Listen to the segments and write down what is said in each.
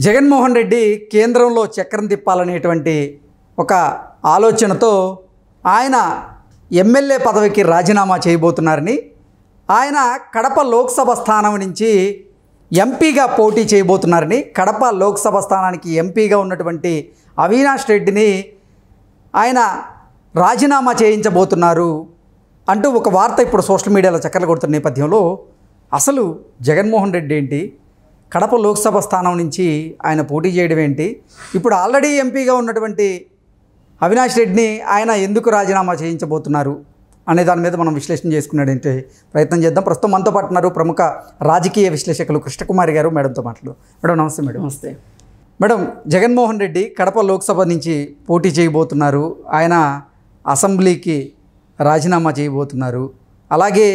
జగన్మోహన్ రెడ్డి కేంద్రంలో చక్రం తిప్పాలనేటువంటి ఒక ఆలోచనతో ఆయన ఎమ్మెల్యే పదవికి రాజీనామా చేయబోతున్నారని, ఆయన కడప లోక్సభ స్థానం నుంచి ఎంపీగా పోటీ చేయబోతున్నారని, కడప లోక్సభ స్థానానికి ఎంపీగా ఉన్నటువంటి అవినాష్ రెడ్డిని ఆయన రాజీనామా చేయించబోతున్నారు అంటూ ఒక వార్త ఇప్పుడు సోషల్ మీడియాలో చక్కర్లు కొడుతున్న నేపథ్యంలో అసలు జగన్మోహన్ రెడ్డి ఏంటి, కడప లోక్సభ స్థానం నుంచి ఆయన పోటీ చేయడం ఏంటి, ఇప్పుడు ఆల్రెడీ ఎంపీగా ఉన్నటువంటి అవినాష్ రెడ్డిని ఆయన ఎందుకు రాజీనామా చేయించబోతున్నారు అనే దాని మీద మనం విశ్లేషణ చేసుకునేటువంటి ప్రయత్నం చేద్దాం. ప్రస్తుతం మనతో పాటు ఉన్నారు ప్రముఖ రాజకీయ విశ్లేషకులు కృష్ణకుమారి గారు. మేడంతో మాట్లాడు. మేడం నమస్తే. మేడం నమస్తే. మేడం, జగన్మోహన్ రెడ్డి కడప లోక్సభ నుంచి పోటీ చేయబోతున్నారు, ఆయన అసెంబ్లీకి రాజీనామా చేయబోతున్నారు, అలాగే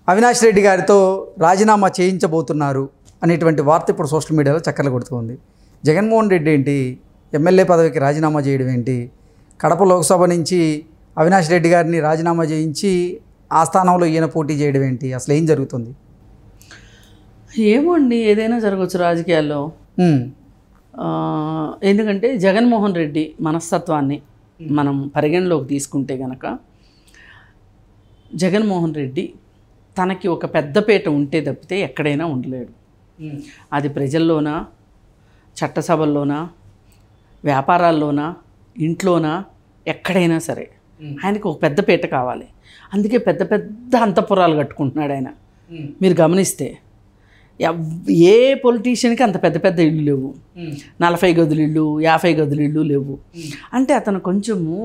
అవినాష్ రెడ్డి గారితో రాజీనామా చేయించబోతున్నారు అనేటువంటి వార్త ఇప్పుడు సోషల్ మీడియాలో చక్కర్లు కొడుతుంది. జగన్మోహన్ రెడ్డి ఏంటి ఎమ్మెల్యే పదవికి రాజీనామా చేయడం ఏంటి, కడప లోక్సభ నుంచి అవినాష్ రెడ్డి గారిని రాజీనామా చేయించి ఆ స్థానంలో ఈయన పోటీ చేయడం ఏంటి, అసలు ఏం జరుగుతుంది? ఏమో అండి, ఏదైనా జరగవచ్చు రాజకీయాల్లో. ఎందుకంటే జగన్మోహన్ రెడ్డి మనస్తత్వాన్ని మనం పరిగణలోకి తీసుకుంటే గనక, జగన్మోహన్ రెడ్డి తనకి ఒక పెద్దపీట ఉంటే తప్పితే ఎక్కడైనా ఉండలేడు. అది ప్రజల్లోనా, చట్టసభల్లోనా, వ్యాపారాల్లోనా, ఇంట్లోనా, ఎక్కడైనా సరే ఆయనకి ఒక పెద్దపీట కావాలి. అందుకే పెద్ద పెద్ద అంతఃపురాలు కట్టుకుంటున్నాడు ఆయన. మీరు గమనిస్తే ఏ పొలిటీషియన్కి అంత పెద్ద పెద్ద ఇళ్ళు లేవు. 40 గదులు ఇళ్ళు, 50 గదులు ఇళ్ళు లేవు. అంటే అతను కొంచెము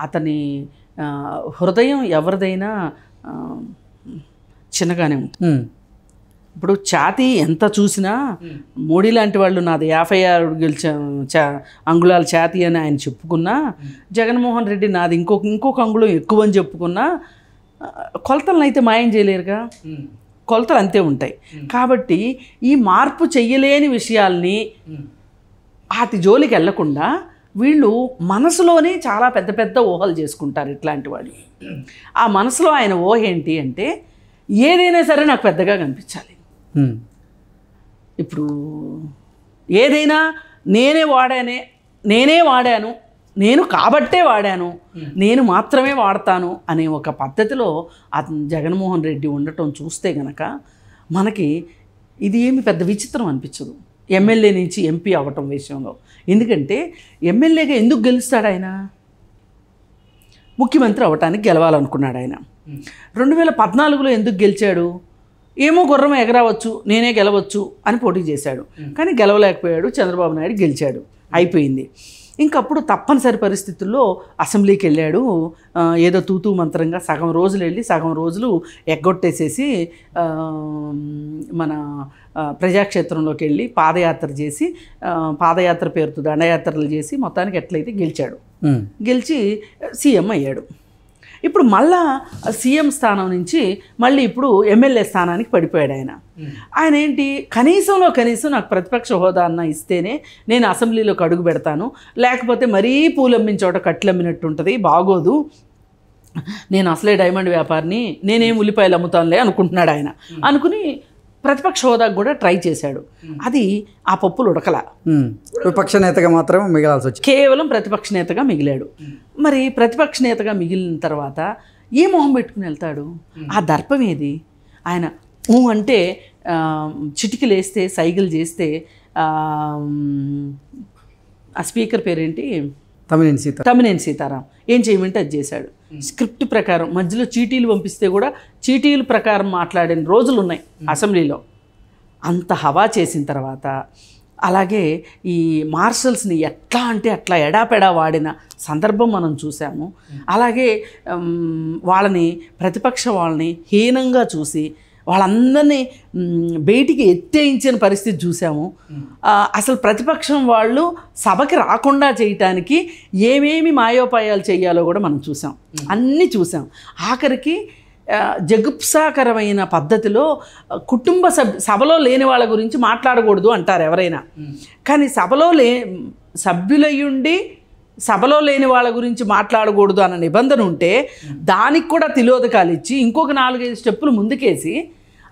అతని హృదయం ఎవరిదైనా చిన్నగానే ఉంటుంది. ఇప్పుడు ఛాతీ ఎంత చూసినా, మోడీ లాంటి వాళ్ళు నాది 56 అంగుళాల ఛాతీ అని ఆయన చెప్పుకున్నా, జగన్మోహన్ రెడ్డి నాది ఇంకొక అంగుళం ఎక్కువ అని చెప్పుకున్నా, కొలతలను అయితే మాయం చేయలేరుగా. కొలతలు అంతే ఉంటాయి. కాబట్టి ఈ మార్పు చెయ్యలేని విషయాల్ని వాటి జోలికి వెళ్లకుండా వీళ్ళు మనసులోనే చాలా పెద్ద పెద్ద ఊహలు చేసుకుంటారు ఇట్లాంటి వాళ్ళు. ఆ మనసులో ఆయన ఊహ ఏంటి అంటే, ఏదైనా సరే నాకు పెద్దగా కనిపించాలి. ఇప్పుడు ఏదైనా నేనే వాడాను, నేను కాబట్టే వాడాను, నేను మాత్రమే వాడతాను అనే ఒక పద్ధతిలో అతను జగన్మోహన్ రెడ్డి ఉండటం చూస్తే గనక మనకి ఇది ఏమి పెద్ద విచిత్రం అనిపించదు ఎమ్మెల్యే నుంచి ఎంపీ అవ్వటం విషయంలో. ఎందుకంటే ఎమ్మెల్యేగా ఎందుకు గెలుస్తాడు ఆయన? ముఖ్యమంత్రి అవ్వటానికి గెలవాలనుకున్నాడు ఆయన. 2014లో ఎందుకు గెలిచాడు? ఏమో గుర్రం ఎగరవచ్చు, నేనే గెలవచ్చు అని పోటీ చేశాడు. కానీ గెలవలేకపోయాడు. చంద్రబాబు నాయుడు గెలిచాడు, అయిపోయింది. ఇంకప్పుడు తప్పనిసరి పరిస్థితుల్లో అసెంబ్లీకి వెళ్ళాడు. ఏదో తూతూ మంత్రంగా సగం రోజులు వెళ్ళి సగం రోజులు ఎగ్గొట్టేసేసి మన ప్రజాక్షేత్రంలోకి వెళ్ళి పాదయాత్ర చేసి, పాదయాత్ర పేరుతో దండయాత్రలు చేసి మొత్తానికి ఎట్లయితే గెలిచాడు. గెలిచి సీఎం అయ్యాడు. ఇప్పుడు మళ్ళా సీఎం స్థానం నుంచి మళ్ళీ ఇప్పుడు ఎమ్మెల్యే స్థానానికి పడిపోయాడు ఆయన. ఆయన ఏంటి, కనీసం నాకు ప్రతిపక్ష హోదా అన్న ఇస్తేనే నేను అసెంబ్లీలోకి అడుగు పెడతాను, లేకపోతే మరీ పూలమ్మిన చోట కట్లమ్మినట్టు ఉంటుంది, బాగోదు, నేను అసలే డైమండ్ వ్యాపారిని, నేనేం ఉల్లిపాయలు అమ్ముతానులే అనుకుంటున్నాడు ఆయన. అనుకుని ప్రతిపక్ష హోదాకు కూడా ట్రై చేశాడు. అది ఆ పప్పులు ఉడకల. విపక్ష నేతగా మాత్రమే మిగలాల్సి వచ్చింది. కేవలం ప్రతిపక్ష నేతగా మిగిలాడు. మరి ప్రతిపక్ష నేతగా మిగిలిన తర్వాత ఏ మొహం పెట్టుకుని వెళ్తాడు? ఆ దర్పం ఏది? ఆయన అంటే చిటికలు వేస్తే, సైకిల్ చేస్తే, ఆ స్పీకర్ పేరేంటి, తమ్మినేని సీతారాం ఏం చేయమంటే అది చేశాడు. స్క్రిప్ట్ ప్రకారం మధ్యలో చీటీలు పంపిస్తే కూడా చీటీల ప్రకారం మాట్లాడిన రోజులు ఉన్నాయి అసెంబ్లీలో. అంత హవా చేసిన తర్వాత, అలాగే ఈ మార్షల్స్ని ఎట్లా అంటే అట్లా ఎడాపెడా వాడిన సందర్భం మనం చూసాము. అలాగే ప్రతిపక్ష వాళ్ళని హీనంగా చూసి వాళ్ళందరినీ బయటికి ఎత్తేయించిన పరిస్థితి చూసాము. అసలు ప్రతిపక్షం వాళ్ళు సభకి రాకుండా చేయటానికి ఏమేమి మాయోపాయాలు చేయాలో కూడా మనం చూసాం, అన్నీ చూసాం. ఆఖరికి జగుప్సాకరమైన పద్ధతిలో కుటుంబ సభలో లేని వాళ్ళ గురించి మాట్లాడకూడదు అంటారు ఎవరైనా. కానీ సభ్యులయ్యుండి సభలో లేని వాళ్ళ గురించి మాట్లాడకూడదు అన్న నిబంధన ఉంటే దానికి కూడా తిలోదకాలు ఇచ్చి ఇంకొక 4-5 స్టెప్పులు ముందుకేసి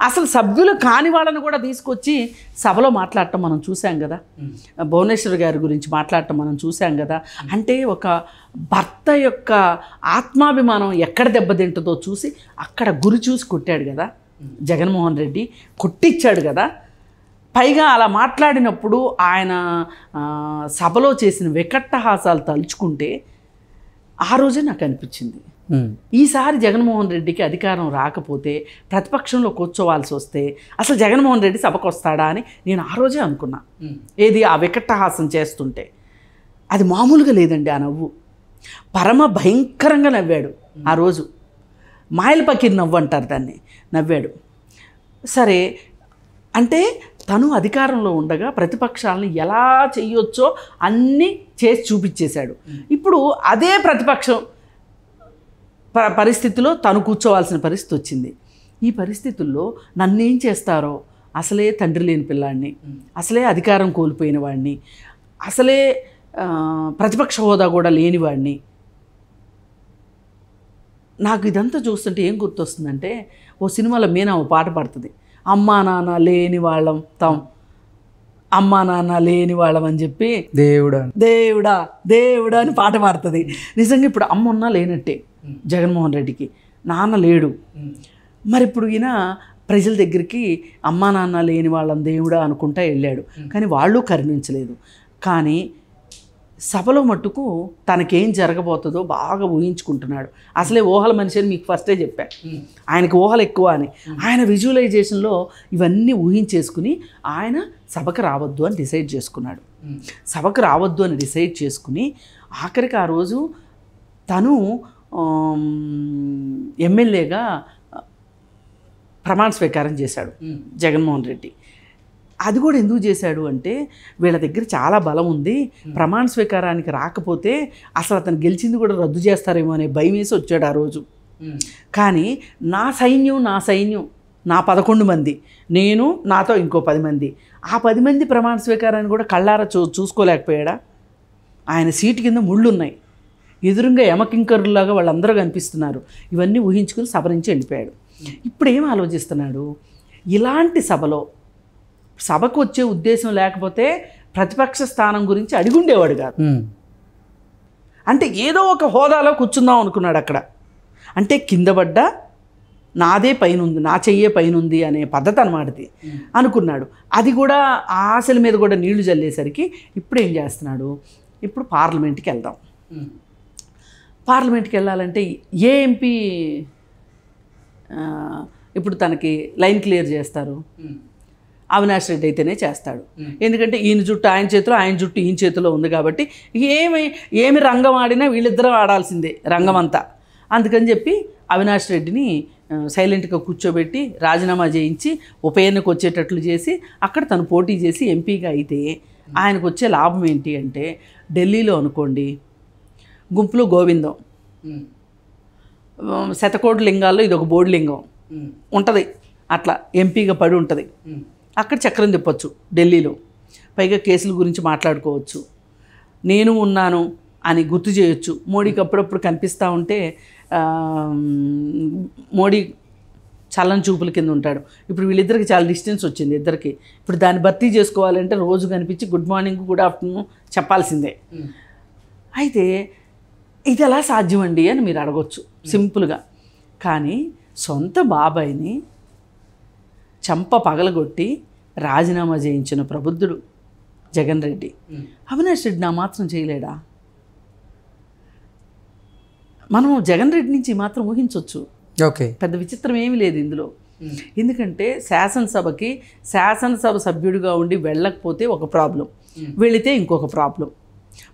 అసలు సభ్యులు కాని వాళ్ళని కూడా తీసుకొచ్చి సభలో మాట్లాడటం మనం చూసాం కదా. భువనేశ్వర్ గారి గురించి మాట్లాడటం మనం చూసాం కదా. అంటే ఒక భర్త యొక్క ఆత్మాభిమానం ఎక్కడ దెబ్బతింటుందో చూసి అక్కడ గురి చూసి కొట్టాడు కదా జగన్మోహన్ రెడ్డి, కొట్టించాడు కదా. పైగా అలా మాట్లాడినప్పుడు ఆయన సభలో చేసిన వికట్టహాసాలు తలుచుకుంటే ఆ రోజే నాకు అనిపించింది, ఈసారి జగన్మోహన్ రెడ్డికి అధికారం రాకపోతే ప్రతిపక్షంలో కూర్చోవాల్సి వస్తే అసలు జగన్మోహన్ రెడ్డి సభకు వస్తాడా అని నేను ఆ రోజే అనుకున్నా. ఏది ఆ వికట్టహాసం చేస్తుంటే అది మామూలుగా లేదండి. ఆ నవ్వు పరమ భయంకరంగా నవ్వాడు ఆ రోజు. మాయల పకీర్ నవ్వు అంటారు దాన్ని, నవ్వాడు. సరే, అంటే తను అధికారంలో ఉండగా ప్రతిపక్షాలను ఎలా చేయొచ్చో అన్నీ చేసి చూపించేశాడు. ఇప్పుడు అదే ప్రతిపక్షం పరిస్థితిలో తను కూర్చోవాల్సిన పరిస్థితి వచ్చింది. ఈ పరిస్థితుల్లో నన్నేం చేస్తారో, అసలే తండ్రి లేని పిల్లాడిని, అసలే అధికారం కోల్పోయిన వాడిని, అసలే ప్రతిపక్ష హోదా కూడా లేనివాడిని, నాకు ఇదంతా చూస్తుంటే ఏం గుర్తొస్తుందంటే, ఓ సినిమాలో మీనా ఓ పాట పడుతుంది, అమ్మా నాన్న లేని వాళ్ళం తాం, అమ్మా నాన్న లేని వాళ్ళం అని చెప్పి దేవుడా దేవుడా దేవుడా అని పాట పాడుతుంది. నిజంగా ఇప్పుడు అమ్మ ఉన్నా లేనట్టే జగన్మోహన్ రెడ్డికి, నాన్న లేడు. మరి ఇప్పుడు ఈయన ప్రజల దగ్గరికి అమ్మా నాన్న లేని వాళ్ళం దేవుడా అనుకుంటా వెళ్ళాడు, కానీ వాళ్ళు కరుణించలేదు. కానీ సభలో మట్టుకు తనకేం జరగబోతుందో బాగా ఊహించుకుంటున్నాడు. అసలే ఊహల మనిషి అని మీకు ఫస్టే చెప్పా, ఆయనకి ఊహలు ఎక్కువ అని. ఆయన విజువలైజేషన్లో ఇవన్నీ ఊహించేసుకుని ఆయన సభకు రావద్దు అని డిసైడ్ చేసుకున్నాడు. సభకు రావద్దు అని డిసైడ్ చేసుకుని ఆఖరికి ఆ రోజు తను ఎమ్మెల్యేగా ప్రమాణ స్వీకారం చేశాడు జగన్మోహన్ రెడ్డి. అది కూడా ఎందుకు చేశాడు అంటే, వీళ్ళ దగ్గర చాలా బలం ఉంది, ప్రమాణ స్వీకారానికి రాకపోతే అసలు అతను గెలిచింది కూడా రద్దు చేస్తారేమో అనే భయం వేసి వచ్చాడు ఆ రోజు. కానీ నా సైన్యం నా 11 మంది, నేను నాతో ఇంకో 10 మంది, ఆ 10 మంది ప్రమాణ స్వీకారాన్ని కూడా కళ్ళారా చూసుకోలేకపోయాడా? ఆయన సీటు కింద ముళ్ళున్నాయి, ఎదురుగా యమకింకరులాగా వాళ్ళందరూ కనిపిస్తున్నారు. ఇవన్నీ ఊహించుకుని సభ నుంచి వెళ్ళిపోయాడు. ఇప్పుడు ఏం ఆలోచిస్తున్నాడు, ఇలాంటి సభకు వచ్చే ఉద్దేశం లేకపోతే ప్రతిపక్ష స్థానం గురించి అడిగుండేవాడు కాదు. అంటే ఏదో ఒక హోదాలో కూర్చుందాం అనుకున్నాడు అక్కడ. అంటే కింద పడ్డా నాదే పైనుంది, నా చెయ్యే పైనుంది అనే పద్ధతి అన్నమాటది అనుకున్నాడు. అది కూడా ఆ ఆశల మీద కూడా నీళ్లు చల్లేసరికి ఇప్పుడు ఏం చేస్తున్నాడు, ఇప్పుడు పార్లమెంట్కి వెళ్దాం. పార్లమెంట్కి వెళ్ళాలంటే ఏ ఎంపీ ఇప్పుడు తనకి లైన్ క్లియర్ చేస్తారు? అవినాష్ రెడ్డి అయితేనే చేస్తాడు. ఎందుకంటే ఈయన జుట్టు ఆయన చేతిలో, ఆయన జుట్టు ఈయన చేతిలో ఉంది కాబట్టి ఏమి రంగం ఆడినా వీళ్ళిద్దరూ ఆడాల్సిందే రంగం అంతా. అందుకని చెప్పి అవినాష్ రెడ్డిని సైలెంట్గా కూర్చోబెట్టి రాజీనామా చేయించి ఉప ఎన్నిక వచ్చేటట్లు చేసి అక్కడ తను పోటీ చేసి ఎంపీగా అయితే ఆయనకు వచ్చే లాభం ఏంటి అంటే, ఢిల్లీలో అనుకోండి గుంపులో గోవిందం, శతకోటి లింగాల్లో ఇది ఒక బోర్డు లింగం ఉంటుంది, అట్లా ఎంపీగా పడి ఉంటుంది. అక్కడ చక్రం తిప్పొచ్చు ఢిల్లీలో, పైగా కేసుల గురించి మాట్లాడుకోవచ్చు, నేను ఉన్నాను అని గుర్తు చేయొచ్చు. మోడీకి అప్పుడప్పుడు కనిపిస్తూ ఉంటే మోడీ చల్లని చూపుల కింద ఉంటాడు. ఇప్పుడు వీళ్ళిద్దరికి చాలా డిస్టెన్స్ వచ్చింది ఇద్దరికి. ఇప్పుడు దాన్ని భర్తీ చేసుకోవాలంటే రోజు కనిపించి గుడ్ మార్నింగ్ గుడ్ ఆఫ్టర్నూన్ చెప్పాల్సిందే. అయితే ఇది ఎలా సాధ్యమండి అని మీరు అడగొచ్చు సింపుల్గా. కానీ సొంత బాబాయిని చంప పగలగొట్టి రాజీనామా చేయించిన ప్రబుద్ధుడు జగన్ రెడ్డి, అవినాష్ రెడ్డి నా మాత్రం చేయలేడా? మనం జగన్ రెడ్డి నుంచి మాత్రం ఊహించవచ్చు. ఓకే, పెద్ద విచిత్రం ఏమీ లేదు ఇందులో. ఎందుకంటే శాసనసభ సభ్యుడిగా ఉండి వెళ్ళకపోతే ఒక ప్రాబ్లం, వెళితే ఇంకొక ప్రాబ్లం.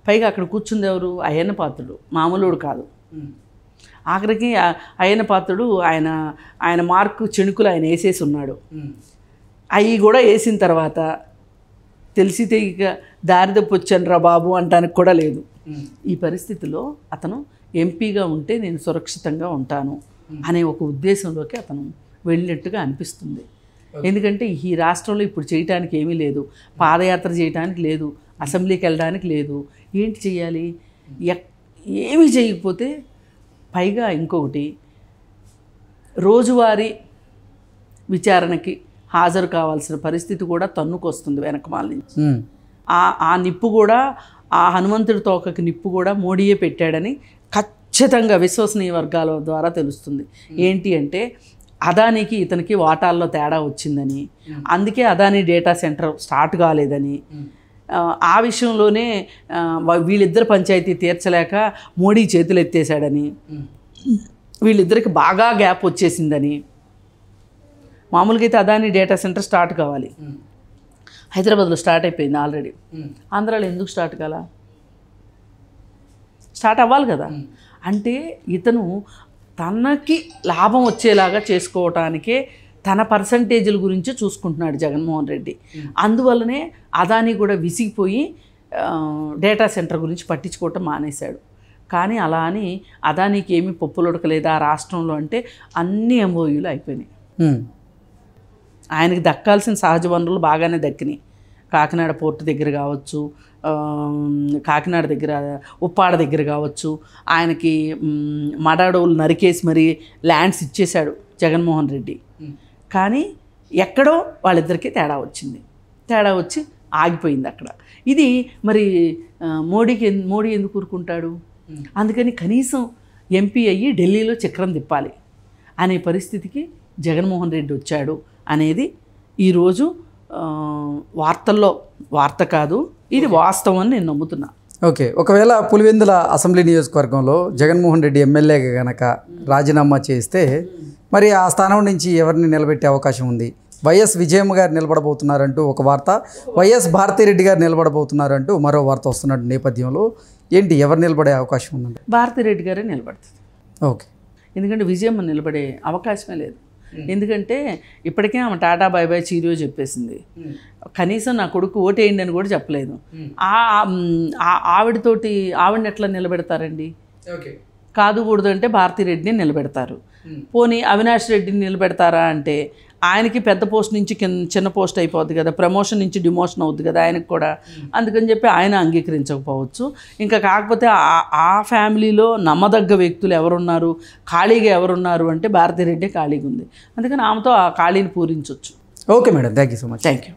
పైగా అక్కడ కూర్చుంది ఎవరు? అయ్యన్న పాత్రుడు, మామూలుడు కాదు. ఆఖరికి అయ్యన్న పాత్రుడు ఆయన మార్కు చెణుకులు ఆయన వేసేసి ఉన్నాడు. అవి కూడా వేసిన తర్వాత తెలిసితే ఇక దారి తప్పొచ్చాను రా బాబు అంటానికి కూడా లేదు. ఈ పరిస్థితిలో అతను ఎంపీగా ఉంటే నేను సురక్షితంగా ఉంటాను అనే ఒక ఉద్దేశంలోకి అతను వెళ్ళినట్టుగా అనిపిస్తుంది. ఎందుకంటే ఈ రాష్ట్రంలో ఇప్పుడు చేయటానికి ఏమీ లేదు, పాదయాత్ర చేయడానికి లేదు, అసెంబ్లీకి వెళ్ళడానికి లేదు. ఏంటి చేయాలి? ఏమీ చేయకపోతే పైగా ఇంకొకటి, రోజువారీ విచారణకి హాజరు కావాల్సిన పరిస్థితి కూడా తన్నుకొస్తుంది వెనకమాల నుంచి. ఆ నిప్పు కూడా, ఆ హనుమంతుడి తోకకి నిప్పు కూడా మోడీయే పెట్టాడని ఖచ్చితంగా విశ్వసనీయ వర్గాల ద్వారా తెలుస్తుంది. ఏంటి అంటే అదానికి ఇతనికి వాటాల్లో తేడా వచ్చిందని, అందుకే అదాని డేటా సెంటర్ స్టార్ట్ కాలేదని, ఆ విషయంలోనే వీళ్ళిద్దరు పంచాయతీ తీర్చలేక మోడీ చేతులు ఎత్తేసాడని, వీళ్ళిద్దరికి బాగా గ్యాప్ వచ్చేసిందని. మామూలుగా అయితే అదాని డేటా సెంటర్ స్టార్ట్ కావాలి, హైదరాబాద్లో స్టార్ట్ అయిపోయింది ఆల్రెడీ. ఆంధ్రాలో ఎందుకు స్టార్ట్ కాలా? స్టార్ట్ అవ్వాలి కదా. అంటే ఇతను తనకి లాభం వచ్చేలాగా చేసుకోవటానికే తన పర్సంటేజీల గురించి చూసుకుంటున్నాడు జగన్మోహన్ రెడ్డి. అందువల్లనే అదాని కూడా విసిగిపోయి డేటా సెంటర్ గురించి పట్టించుకోవటం మానేశాడు. కానీ అలా అని అదానికి ఏమీ పప్పులు ఉడకలేదు ఆ రాష్ట్రంలో అంటే అన్ని ఎంఓయూలు అయిపోయినాయి. ఆయనకి దక్కాల్సిన సహజ వనరులు బాగానే దక్కినాయి. కాకినాడ పోర్టు దగ్గర కావచ్చు, కాకినాడ దగ్గర ఉప్పాడ దగ్గర కావచ్చు, ఆయనకి మడాడవులు నరికేసి మరి ల్యాండ్స్ ఇచ్చేశాడు జగన్మోహన్ రెడ్డి. కానీ ఎక్కడో వాళ్ళిద్దరికీ తేడా వచ్చింది. తేడా వచ్చి ఆగిపోయింది అక్కడ. ఇది మరి మోడీ ఎందుకు ఊరుకుంటాడు? అందుకని కనీసం ఎంపీ అయ్యి ఢిల్లీలో చక్రం తిప్పాలి అనే పరిస్థితికి జగన్మోహన్ రెడ్డి వచ్చాడు అనేది ఈరోజు వార్తల్లో వార్త కాదు, ఇది వాస్తవం అని నేను నమ్ముతున్నా. ఓకే, ఒకవేళ పులివెందుల అసెంబ్లీ నియోజకవర్గంలో జగన్మోహన్ రెడ్డి ఎమ్మెల్యేగా కనుక రాజీనామా చేస్తే మరి ఆ స్థానం నుంచి ఎవరిని నిలబెట్టే అవకాశం ఉంది? వైఎస్ విజయమ్మ గారు నిలబడబోతున్నారంటూ ఒక వార్త, వైఎస్ భారతిరెడ్డి గారు నిలబడబోతున్నారంటూ మరో వార్త వస్తున్న నేపథ్యంలో ఏంటి, ఎవరు నిలబడే అవకాశం ఉందండి? భారతిరెడ్డి గారే నిలబడుతుంది. ఓకే, ఎందుకంటే విజయమ్మ నిలబడే అవకాశమే లేదు. ఎందుకంటే ఇప్పటికే ఆమె టాటా బై బై చీరియో చెప్పేసింది. కనీసం నా కొడుకు ఓటేయండి అని కూడా చెప్పలేదు. ఆవిడని ఎట్లా నిలబెడతారండి? కాదుకూడదు అంటే భారతిరెడ్డిని నిలబెడతారు. పోనీ అవినాష్ రెడ్డిని నిలబెడతారా అంటే ఆయనకి పెద్ద పోస్ట్ నుంచి చిన్న పోస్ట్ అయిపోద్ది కదా, ప్రమోషన్ నుంచి డిమోషన్ అవుద్ది కదా ఆయనకు కూడా. అందుకని చెప్పి ఆయన అంగీకరించకపోవచ్చు. ఇంకా కాకపోతే ఆ ఫ్యామిలీలో నమ్మదగ్గ వ్యక్తులు ఎవరున్నారు, ఖాళీగా ఎవరున్నారు అంటే భారతిరెడ్డి ఖాళీగా ఉంది. అందుకని ఆమెతో ఆ ఖాళీని పూరించవచ్చు. Okay madam, thank you so much. Thank you.